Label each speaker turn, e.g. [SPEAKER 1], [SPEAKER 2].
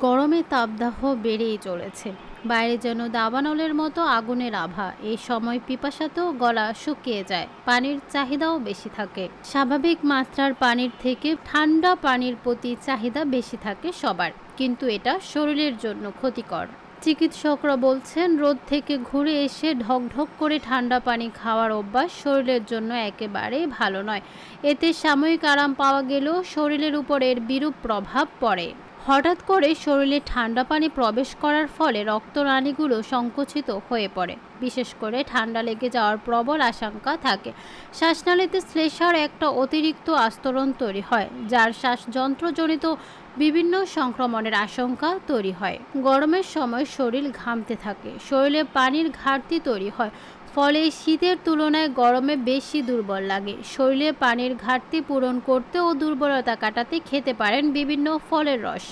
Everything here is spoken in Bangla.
[SPEAKER 1] গরমে তাপদাহ বেড়েই চলেছে। বাইরে যেন দাবানলের মতো আগুনের আভা। এই সময় পিপাসাতেও গলা শুকিয়ে যায়, পানির চাহিদাও বেশি থাকে। স্বাভাবিক মাত্রার পানির থেকে ঠান্ডা পানির প্রতি চাহিদা বেশি থাকে সবার, কিন্তু এটা শরীরের জন্য ক্ষতিকর। চিকিৎসকরা বলছেন, রোদ থেকে ঘুরে এসে ঢকঢক করে ঠান্ডা পানি খাওয়ার অভ্যাস শরীরের জন্য একেবারেই ভালো নয়। এতে সাময়িক আরাম পাওয়া গেলেও শরীরের উপর এর বিরূপ প্রভাব পড়ে। হঠাৎ করে শরীরে ঠান্ডা পানি প্রবেশ করার ফলে রক্তনালীগুলো সংকুচিত হয়ে পড়ে, বিশেষ করে ঠান্ডা লেগে যাওয়ার প্রবল আশঙ্কা থাকে। শ্বাসনালীতে শ্লেষ্মার একটা অতিরিক্ত আস্তরণ তৈরি হয়, যার শ্বাসযন্ত্রজনিত বিভিন্ন সংক্রমণের আশঙ্কা তৈরি হয়। গরমের সময় শরীর ঘামতে থাকে, শরীরে পানির ঘাটতি তৈরি হয়, ফলে শীতের তুলনায় গরমে বেশি দুর্বল লাগে। শরীরে পানির ঘাটতি পূরণ করতে ও দুর্বলতা কাটাতে খেতে পারেন বিভিন্ন ফলের রস।